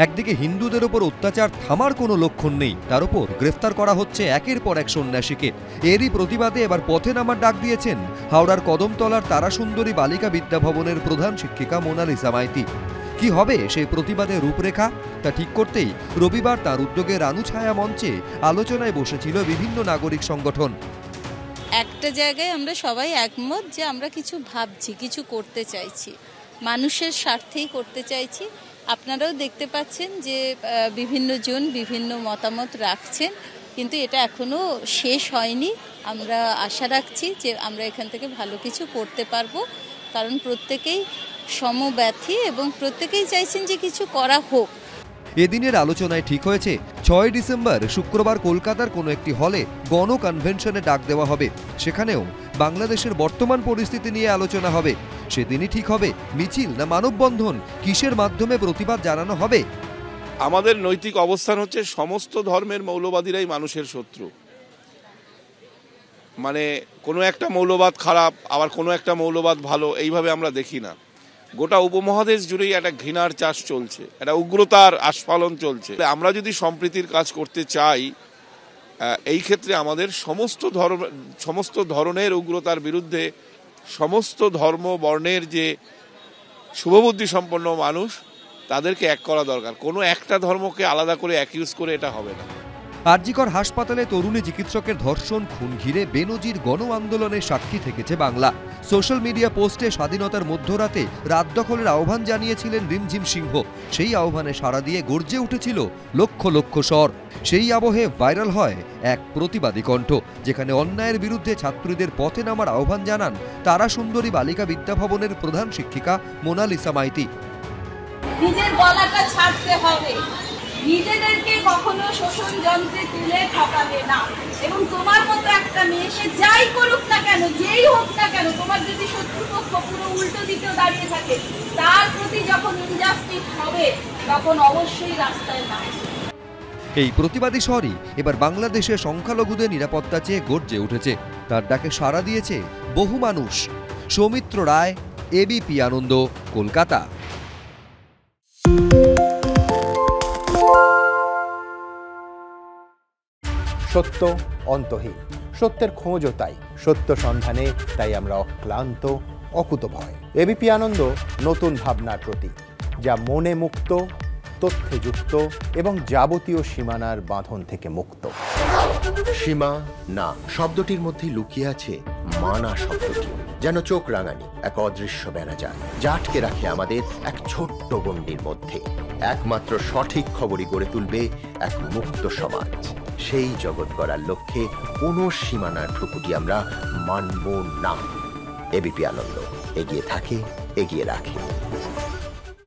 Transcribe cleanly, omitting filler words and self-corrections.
একদিকে হিন্দুদের ওপর অত্যাচার থামার কোনো লক্ষণ নেই, তার উপর গ্রেফতার করা হচ্ছে একের পর এক সন্ন্যাসীকে। এরই প্রতিবাদে এবার পথে নামার ডাক দিয়েছেন হাওড়ার কদমতলার তারাসুন্দরী বালিকা বিদ্যাভবনের প্রধান শিক্ষিকা মোনালিসা মাইতি। কি হবে সেই প্রতিবাদের রূপরেখা তা ঠিক করতেই রবিবার তার উদ্যোগে রানু ছায়া মঞ্চে আলোচনায় বসেছিল বিভিন্ন নাগরিক সংগঠন। একটা জায়গায় আমরা সবাই একমত যে আমরা কিছু ভাবছি, কিছু করতে চাইছি, মানুষের স্বার্থেই করতে চাইছি। আপনারাও দেখতে পাচ্ছেন যে বিভিন্ন জন বিভিন্ন মতামত রাখছেন, কিন্তু এটা এখনো শেষ হয়নি। আমরা আশা রাখছি যে আমরা এখান থেকে ভালো কিছু করতে পারবো, কারণ প্রত্যেকেই সমব্যথী এবং প্রত্যেকেই চাইছেন যে কিছু করা হোক। এদিনের আলোচনায় ঠিক হয়েছে 6 ডিসেম্বর শুক্রবার কলকাতার কোনো একটি হলে গণ কনভেনশনে ডাক দেওয়া হবে। সেখানেও বাংলাদেশের বর্তমান পরিস্থিতি নিয়ে আলোচনা হবে। সেদিনই ঠিক হবে মিছিল না মানববন্ধন, কিসের মাধ্যমে প্রতিবাদ জানানো হবে। আমাদের নৈতিক অবস্থান হচ্ছে সমস্ত ধর্মের মৌলবাদীরাই মানুষের শত্রু। মানে কোনো একটা মৌলবাদ খারাপ আবার কোনো একটা মৌলবাদ ভালো, এইভাবে আমরা দেখি না। গোটা উপমহাদেশ জুড়েই একটা ঘৃণার চাষ চলছে, একটা উগ্রতার আস্ফালন চলছে। আমরা যদি সম্প্রীতির কাজ করতে চাই, এই ক্ষেত্রে আমাদের সমস্ত ধরনের উগ্রতার বিরুদ্ধে সমস্ত ধর্ম বর্ণের যে শুভবুদ্ধি সম্পন্ন মানুষ তাদেরকে এক করা দরকার। কোনো একটা ধর্মকে আলাদা করে অ্যাকিউজ করে এটা হবে না। আরজিকর হাসপাতালে তরুণী চিকিৎসকের ধর্ষণ খুন ঘিরে বেনজির গণ আন্দোলনের সাক্ষী থেকেছে বাংলা। সোশ্যাল মিডিয়া পোস্টে স্বাধীনতার মধ্যরাতে রাত দখলের আহ্বান জানিয়েছিলেন রিমঝিম সিংহ। সেই আহ্বানে সাড়া দিয়ে গর্জে উঠেছিল লক্ষ লক্ষ স্বর। সেই আবহে ভাইরাল হয় এক প্রতিবাদী কণ্ঠ, যেখানে অন্যায়ের বিরুদ্ধে ছাত্রীদের পথে নামার আহ্বান জানান তারাসুন্দরী বালিকা বিদ্যাভবনের প্রধান শিক্ষিকা মোনালিসা মাইতি। নিজের গলাটা ছাড়তে হবে, নিজেদেরকে কখনো শোষণ যন্ত্রে তুলে ঠকাবে না। এবং তোমার মতো একটা মেয়ে, সে যাই করুক না কেন, যেই হোক না কেন, তোমার যদি শত্রুপক্ষ পুরো উল্টো দিকেও দাঁড়িয়ে থাকে, তার প্রতি যখন ইনজাস্টিস হবে তখন অবশ্যই রাস্তায় নামবে। এই প্রতিবাদী স্বরই এবার বাংলাদেশের সংখ্যালঘুদের নিরাপত্তা চেয়ে গর্জে উঠেছে। তার ডাকে সাড়া দিয়েছে বহু মানুষ। সৌমিত্র রায়, এবিপি আনন্দ, কলকাতা। সত্য অন্তহীন, সত্যের খোঁজও তাই, সত্য সন্ধানে তাই আমরা অক্লান্ত, অকুতভয়। এবিপি আনন্দ নতুন ভাবনার প্রতীক, যা মনে মুক্ত, তথ্যে যুক্ত এবং যাবতীয় সীমানার বাঁধন থেকে মুক্ত। সীমা না শব্দটির মধ্যেই লুকিয়ে আছে মানা শব্দটি, যেন চোখ রাঙানি এক অদৃশ্য বেড়াজাল, যা আটকে রাখে আমাদের এক ছোট্ট গণ্ডির মধ্যে। একমাত্র সঠিক খবরই গড়ে তুলবে এক মুক্ত সমাজ। সেই জগৎ গড়ার লক্ষ্যে কোনো সীমানার ঠুকুটি আমরা মানব না। এবিপি আনন্দ এগিয়ে থাকে, এগিয়ে রাখে।